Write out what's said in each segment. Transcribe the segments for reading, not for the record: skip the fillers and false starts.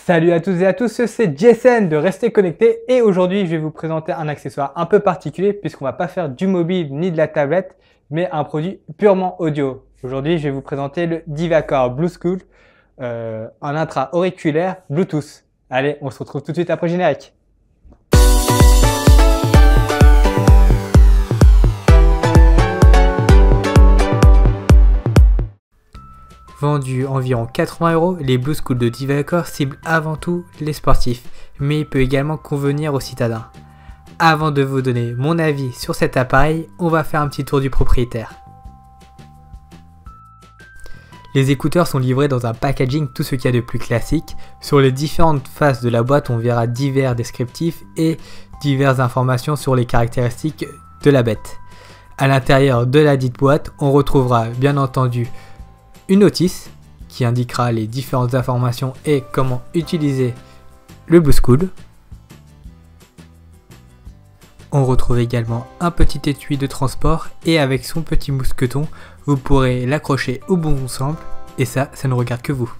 Salut à tous et à tous, c'est Jason de Rester Connecté et aujourd'hui je vais vous présenter un accessoire un peu particulier puisqu'on va pas faire du mobile ni de la tablette mais un produit purement audio. Aujourd'hui je vais vous présenter le Divacore Bluescool en intra-auriculaire Bluetooth. Allez, on se retrouve tout de suite après le générique. Vendu environ 80 €, les Bluescool de Divacore ciblent avant tout les sportifs, mais il peut également convenir aux citadins. Avant de vous donner mon avis sur cet appareil, on va faire un petit tour du propriétaire. Les écouteurs sont livrés dans un packaging tout ce qu'il y a de plus classique. Sur les différentes faces de la boîte, on verra divers descriptifs et diverses informations sur les caractéristiques de la bête. À l'intérieur de la dite boîte, on retrouvera bien entendu une notice qui indiquera les différentes informations et comment utiliser le Bluescool. On retrouve également un petit étui de transport et avec son petit mousqueton, vous pourrez l'accrocher au bon ensemble et ça ne regarde que vous.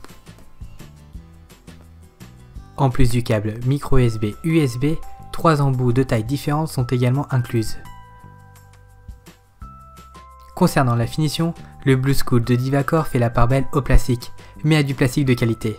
En plus du câble micro USB, 3 embouts de tailles différentes sont également incluses. Concernant la finition, le Bluescool de Divacore fait la part belle au plastique, mais à du plastique de qualité.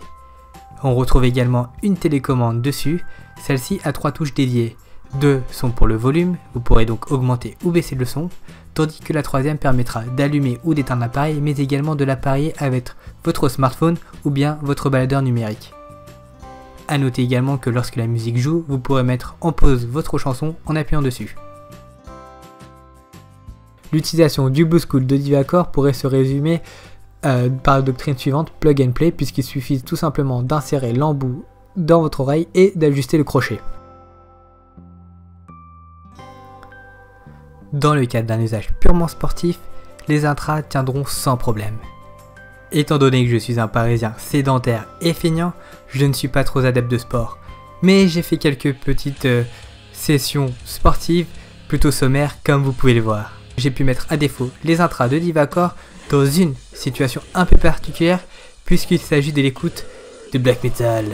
On retrouve également une télécommande dessus, celle-ci a 3 touches dédiées. 2 sont pour le volume, vous pourrez donc augmenter ou baisser le son, tandis que la troisième permettra d'allumer ou d'éteindre l'appareil, mais également de l'appareiller avec votre smartphone ou bien votre baladeur numérique. A noter également que lorsque la musique joue, vous pourrez mettre en pause votre chanson en appuyant dessus. L'utilisation du Bluescool de Divacore pourrait se résumer par la doctrine suivante, plug and play, puisqu'il suffit tout simplement d'insérer l'embout dans votre oreille et d'ajuster le crochet. Dans le cadre d'un usage purement sportif, les intras tiendront sans problème. Étant donné que je suis un parisien sédentaire et feignant, je ne suis pas trop adepte de sport, mais j'ai fait quelques petites sessions sportives plutôt sommaires comme vous pouvez le voir. J'ai pu mettre à défaut les intras de Divacore dans une situation un peu particulière puisqu'il s'agit de l'écoute de black metal.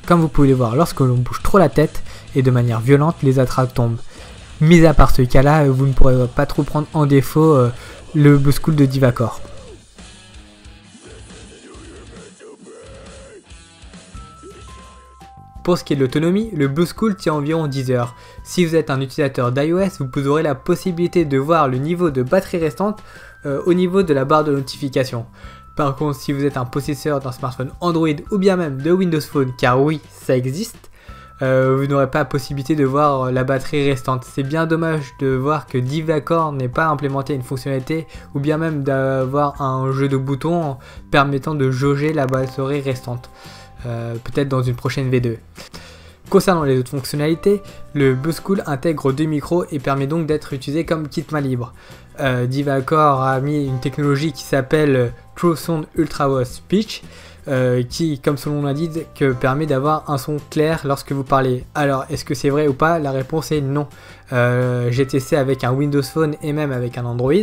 Comme vous pouvez le voir, lorsque l'on bouge trop la tête et de manière violente, les intras tombent. Mis à part ce cas-là, vous ne pourrez pas trop prendre en défaut le Bluescool de Divacore. Pour ce qui est de l'autonomie, le Bluescool tient environ 10 heures. Si vous êtes un utilisateur d'iOS, vous aurez la possibilité de voir le niveau de batterie restante au niveau de la barre de notification. Par contre, si vous êtes un possesseur d'un smartphone Android ou bien même de Windows Phone, car oui, ça existe, vous n'aurez pas la possibilité de voir la batterie restante. C'est bien dommage de voir que Divacore n'ait pas implémenté une fonctionnalité ou bien même d'avoir un jeu de boutons permettant de jauger la batterie restante. Peut-être dans une prochaine V2. Concernant les autres fonctionnalités, le Bluescool intègre 2 micros et permet donc d'être utilisé comme kit main libre. Divacore a mis une technologie qui s'appelle True Sound Ultra Voice Pitch qui, comme son nom l'indique, permet d'avoir un son clair lorsque vous parlez. Alors, est-ce que c'est vrai ou pas? La réponse est non. J'ai testé avec un Windows Phone et même avec un Android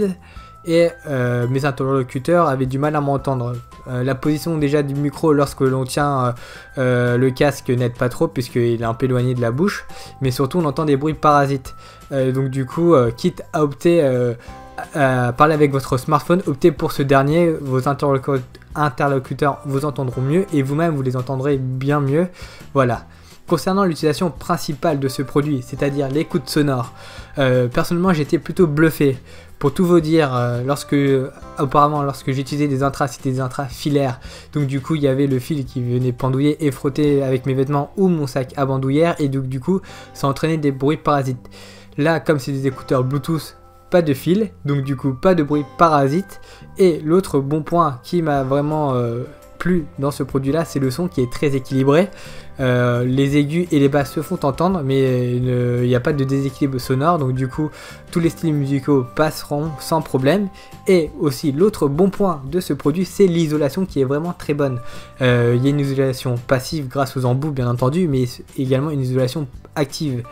et mes interlocuteurs avaient du mal à m'entendre. La position déjà du micro lorsque l'on tient le casque n'aide pas trop puisqu'il est un peu éloigné de la bouche, mais surtout on entend des bruits parasites. Donc du coup, quitte à opter à parler avec votre smartphone, optez pour ce dernier, vos interlocuteurs vous entendront mieux et vous-même vous les entendrez bien mieux. Voilà. Concernant l'utilisation principale de ce produit, c'est-à-dire l'écoute sonore, personnellement j'étais plutôt bluffé. Pour tout vous dire, auparavant lorsque j'utilisais des intras, c'était des intras filaires. Donc du coup il y avait le fil qui venait pendouiller et frotter avec mes vêtements ou mon sac à bandoulière et donc du coup ça entraînait des bruits parasites. Là comme c'est des écouteurs Bluetooth, pas de fil, donc du coup pas de bruit parasite. Et l'autre bon point qui m'a vraiment plu dans ce produit là, c'est le son qui est très équilibré. Les aigus et les basses se font entendre, mais il n'y a pas de déséquilibre sonore, donc du coup tous les styles musicaux passeront sans problème. Et aussi l'autre bon point de ce produit, c'est l'isolation qui est vraiment très bonne. Il y a une isolation passive grâce aux embouts bien entendu, mais également une isolation active.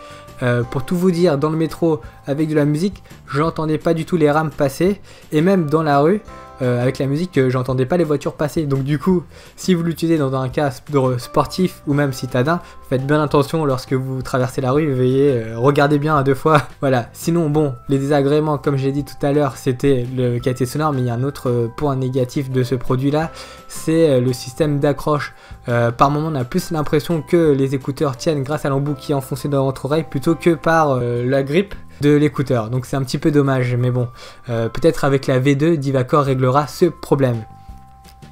Pour tout vous dire, dans le métro avec de la musique, j'entendais pas du tout les rames passer, et même dans la rue avec la musique, j'entendais pas les voitures passer. Donc du coup, si vous l'utilisez dans un cas sportif ou même citadin, faites bien attention lorsque vous traversez la rue, veuillez regarder bien à 2 fois. Voilà. Sinon bon, les désagréments comme j'ai dit tout à l'heure, c'était le qualité sonore, mais il y a un autre point négatif de ce produit là, c'est le système d'accroche. Par moment on a plus l'impression que les écouteurs tiennent grâce à l'embout qui est enfoncé dans votre oreille plutôt que par la grippe de l'écouteur, donc c'est un petit peu dommage, mais bon, peut-être avec la V2, Divacor réglera ce problème.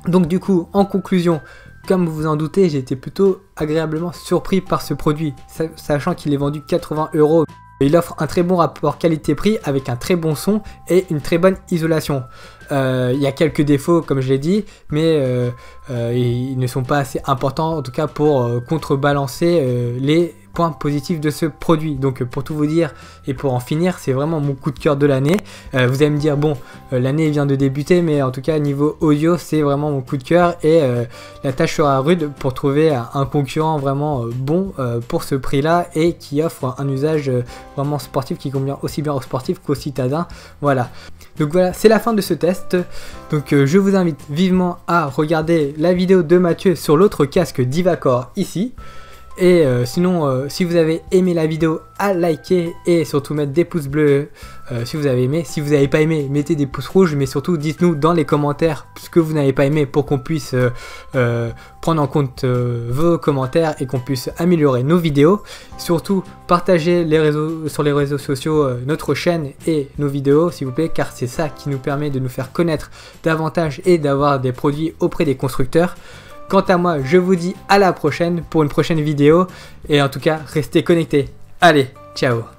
Donc du coup, en conclusion, comme vous vous en doutez, j'ai été plutôt agréablement surpris par ce produit, sachant qu'il est vendu 80 €. Il offre un très bon rapport qualité-prix avec un très bon son et une très bonne isolation. Il y a quelques défauts comme je l'ai dit, mais ils ne sont pas assez importants en tout cas pour contrebalancer les points positifs de ce produit. Donc pour tout vous dire et pour en finir, c'est vraiment mon coup de cœur de l'année. Vous allez me dire bon, l'année vient de débuter, mais en tout cas niveau audio c'est vraiment mon coup de cœur, et la tâche sera rude pour trouver un concurrent vraiment bon pour ce prix là et qui offre un usage vraiment sportif qui convient aussi bien aux sportifs qu'aux citadins. Voilà. Donc voilà, c'est la fin de ce test. Donc je vous invite vivement à regarder la vidéo de Mathieu sur l'autre casque Divacor ici. Et sinon, si vous avez aimé la vidéo, à liker et surtout mettre des pouces bleus si vous avez aimé. Si vous n'avez pas aimé, mettez des pouces rouges, mais surtout dites-nous dans les commentaires ce que vous n'avez pas aimé pour qu'on puisse prendre en compte vos commentaires et qu'on puisse améliorer nos vidéos. Surtout, partagez sur les réseaux sociaux notre chaîne et nos vidéos s'il vous plaît, car c'est ça qui nous permet de nous faire connaître davantage et d'avoir des produits auprès des constructeurs. Quant à moi, je vous dis à la prochaine pour une prochaine vidéo, et en tout cas, restez connectés. Allez, ciao!